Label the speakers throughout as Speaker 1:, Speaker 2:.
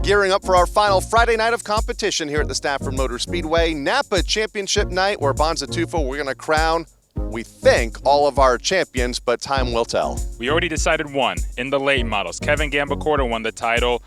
Speaker 1: Gearing up for our final Friday night of competition here at the Stafford Motor Speedway, NAPA Championship Night, where Bonssa Tufa, we're going to crown, we think, all of our champions, but time will tell.
Speaker 2: We already decided one in the late models. Kevin Gambacorta won the title.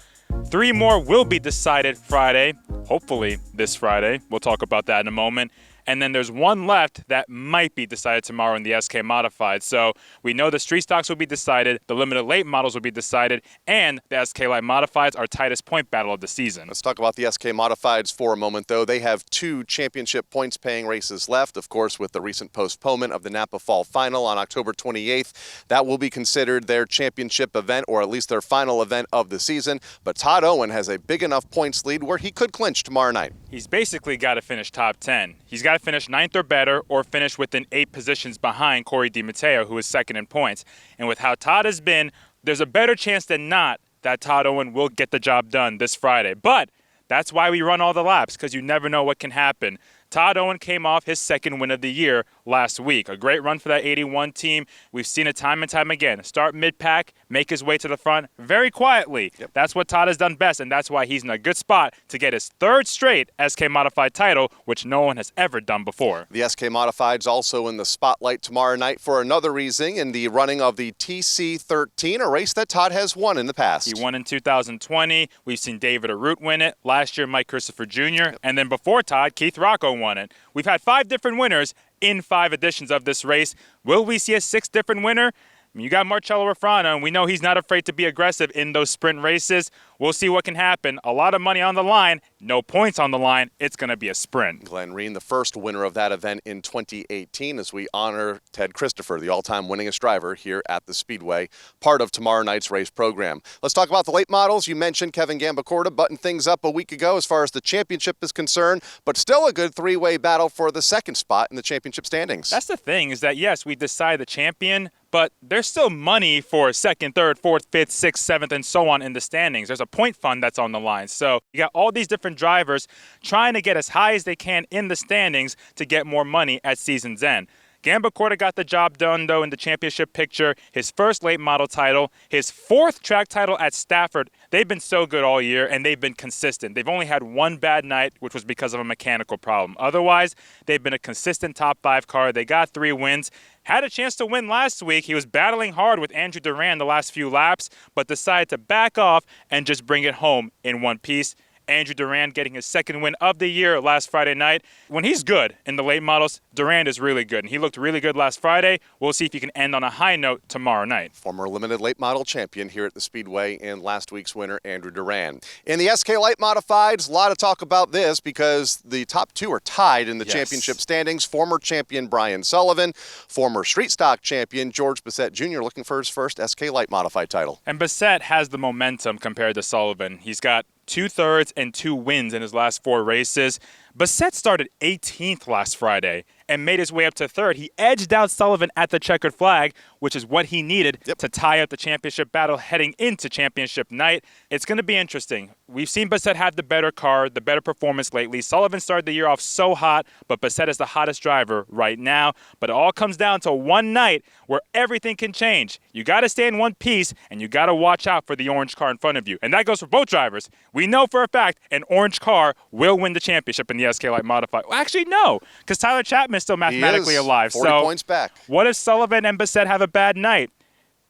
Speaker 2: 3 more will be decided Friday, hopefully this Friday. We'll talk about that in a moment. And then there's one left that might be decided tomorrow in the SK Modified. So we know the street stocks will be decided, the limited late models will be decided, and the SK Light Modifieds, our tightest point battle of the season.
Speaker 1: Let's talk about the SK Modifieds for a moment, though. They have 2 championship points-paying races left, of course, with the recent postponement of the Napa Fall Final on October 28th. That will be considered their championship event, or at least their final event of the season. But Todd Owen has a big enough points lead where he could clinch tomorrow night.
Speaker 2: He's basically got to finish top 10. He's got to finish 9th or better, or finish within 8 positions behind Corey DiMatteo, who is second in points. And with how Todd has been, there's a better chance than not that Todd Owen will get the job done this Friday. But that's why we run all the laps, because you never know what can happen. Todd Owen came off his second win of the year last week. A great run for that 81 team. We've seen it time and time again. Start mid-pack, make his way to the front very quietly. Yep. That's what Todd has done best, and that's why he's in a good spot to get his 3rd straight SK Modified title, which no one has ever done before.
Speaker 1: The SK Modified's also in the spotlight tomorrow night for another reason in the running of the TC13, a race that Todd has won in the past.
Speaker 2: He won in 2020. We've seen David Arute win it. Last year, Mike Christopher Jr. Yep. And then before Todd, Keith Rocco won it. We've had 5 different winners in 5 editions of this race. Will we see a 6th different winner? You got Marcello Refrano, and we know he's not afraid to be aggressive in those sprint races. We'll see what can happen. A lot of money on the line, no points on the line. It's going to be a sprint.
Speaker 1: Glenn Reen, the first winner of that event in 2018, as we honor Ted Christopher, the all-time winningest driver here at the Speedway, part of tomorrow night's race program. Let's talk about the late models. You mentioned Kevin Gambacorta buttoned things up a week ago as far as the championship is concerned, but still a good 3-way battle for the 2nd spot in the championship standings.
Speaker 2: That's the thing, is that, yes, we decide the champion, but there's still money for 2nd, 3rd, 4th, 5th, 6th, 7th, and so on in the standings. There's a point fund that's on the line. So you got all these different drivers trying to get as high as they can in the standings to get more money at season's end. Gambacorta got the job done, though, in the championship picture. His 1st late model title, his 4th track title at Stafford. They've been so good all year, and they've been consistent. They've only had one bad night, which was because of a mechanical problem. Otherwise, they've been a consistent top 5 car. They got 3 wins. Had a chance to win last week. He was battling hard with Andrew Duran the last few laps, but decided to back off and just bring it home in one piece. Andrew Duran getting his 2nd win of the year last Friday night. When he's good in the late models, Duran is really good, and he looked really good last Friday. We'll see if he can end on a high note tomorrow night.
Speaker 1: Former limited late model champion here at the Speedway and last week's winner, Andrew Duran. In the SK Light Modifieds, a lot of talk about this because the top 2 are tied in the championship standings. Former champion Brian Sullivan, former street stock champion George Bissett Jr. looking for his first SK Light Modified title.
Speaker 2: And Bissett has the momentum compared to Sullivan. He's got 2/3 and 2 wins in his last 4 races. Bissett started 18th last Friday and made his way up to 3rd. He edged out Sullivan at the checkered flag, which is what he needed to tie up the championship battle heading into championship night. It's going to be interesting. We've seen Bissett have the better car, the better performance lately. Sullivan started the year off so hot, but Bissett is the hottest driver right now. But it all comes down to one night where everything can change. You got to stay in one piece, and you got to watch out for the orange car in front of you. And that goes for both drivers. We know for a fact an orange car will win the championship in the SK Light Modified. Well, actually, no, because Tyler Chapman is still mathematically alive.
Speaker 1: 40 points back.
Speaker 2: What if Sullivan and Bissett have a bad night?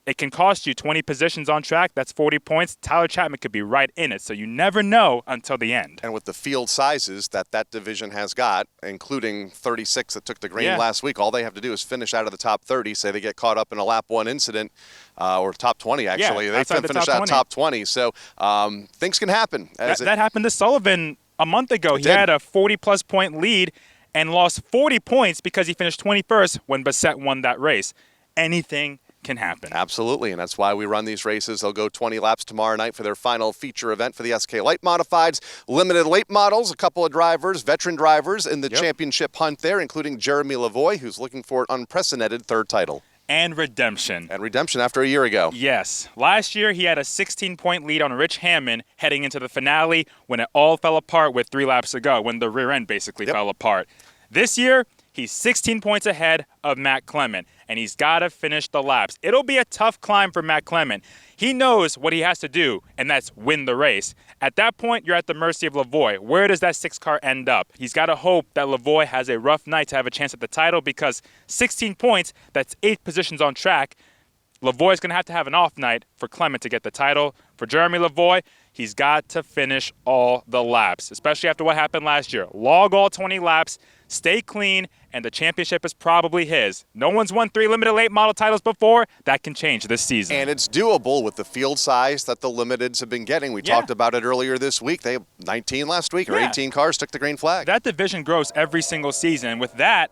Speaker 2: It can cost you 20 positions on track. That's 40 points. Tyler Chapman could be right in it, so you never know until the end.
Speaker 1: And with the field sizes that division has got, including 36 that took the green last week, all they have to do is finish out of the top 30. Say they get caught up in a lap 1 incident, or top 20, actually. They can finish out top 20. So things can happen.
Speaker 2: That happened to Sullivan a month ago. He had a 40-plus point lead and lost 40 points because he finished 21st when Bissett won that race. Anything can happen.
Speaker 1: Absolutely, and that's why we run these races. They'll go 20 laps tomorrow night for their final feature event for the SK Light Modifieds. Limited late models, a couple of drivers, veteran drivers in the championship hunt there, including Jeremy Lavoie, who's looking for an unprecedented 3rd title.
Speaker 2: And redemption.
Speaker 1: And redemption after a year ago.
Speaker 2: Yes. Last year, he had a 16-point lead on Rich Hammond heading into the finale when it all fell apart with 3 laps to go, when the rear end basically fell apart. This year, He's 16 points ahead of Matt Clement, and he's got to finish the laps. It'll be a tough climb for Matt Clement. He knows what he has to do, and that's win the race. At that point, you're at the mercy of Lavoie. Where does that 6 car end up? He's got to hope that Lavoie has a rough night to have a chance at the title, because 16 points, that's 8 positions on track. Lavoie's going to have an off night for Clement to get the title. For Jeremy Lavoie, he's got to finish all the laps, especially after what happened last year. Log all 20 laps, stay clean, and the championship is probably his. No one's won 3 limited late model titles before. That can change this season.
Speaker 1: And it's doable with the field size that the limiteds have been getting. We talked about it earlier this week. They had 19 last week, or 18 cars took the green flag.
Speaker 2: That division grows every single season. With that,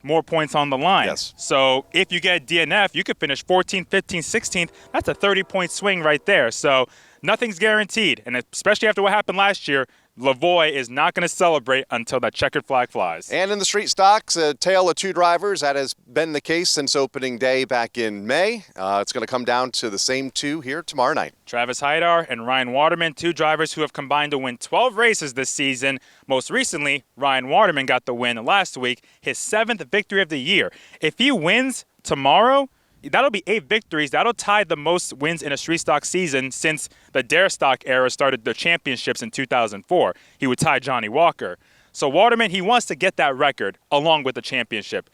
Speaker 2: more points on the line.
Speaker 1: Yes.
Speaker 2: So if you get DNF, you could finish 14th, 15th, 16th. That's a 30-point swing right there. So nothing's guaranteed. And especially after what happened last year, Lavoie is not going to celebrate until that checkered flag flies.
Speaker 1: And in the street stocks, a tale of 2 drivers. That has been the case since opening day back in May. It's going to come down to the same 2 here tomorrow night.
Speaker 2: Travis Haidar and Ryan Waterman, 2 drivers who have combined to win 12 races this season. Most recently, Ryan Waterman got the win last week, his 7th victory of the year. If he wins tomorrow, that'll be 8 victories. That'll tie the most wins in a street stock season since the Dare Stock era started the championships in 2004. He would tie Johnny Walker. So Waterman, he wants to get that record along with the championship.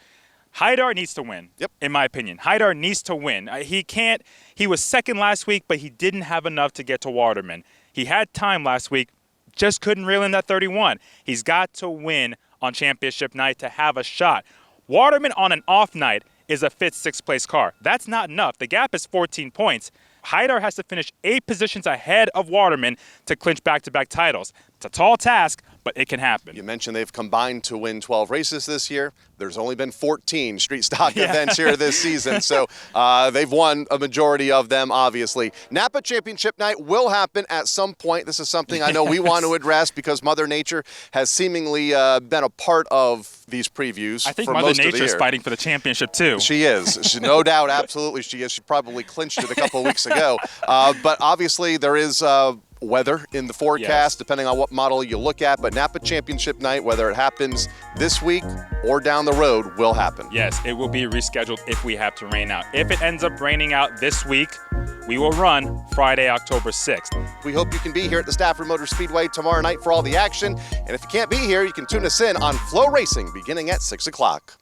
Speaker 2: Haidar needs to win, in my opinion. Haidar needs to win. He was second last week, but he didn't have enough to get to Waterman. He had time last week, just couldn't reel in that 31. He's got to win on championship night to have a shot. Waterman on an off night is a 5th, 6th place car. That's not enough. The gap is 14 points. Haidar has to finish 8 positions ahead of Waterman to clinch back-to-back titles. It's a tall task, but it can happen.
Speaker 1: You mentioned they've combined to win 12 races this year. There's only been 14 street stock events here this season, so they've won a majority of them, obviously. NAPA Championship Night will happen at some point. This is something I know we want to address because Mother Nature has seemingly been a part of these previews.
Speaker 2: I think
Speaker 1: for
Speaker 2: Mother
Speaker 1: most of the
Speaker 2: Nature's
Speaker 1: year.
Speaker 2: fighting for the championship, too.
Speaker 1: She is. No doubt, absolutely she is. She probably clinched it a couple of weeks ago. But obviously there is weather in the forecast, depending on what model you look at. But NAPA Championship Night, whether it happens this week or down the road, will happen.
Speaker 2: Yes, it will be rescheduled if we have to rain out. If it ends up raining out this week, we will run Friday, October 6th.
Speaker 1: We hope you can be here at the Stafford Motor Speedway tomorrow night for all the action. And if you can't be here, you can tune us in on Flow Racing beginning at 6 o'clock.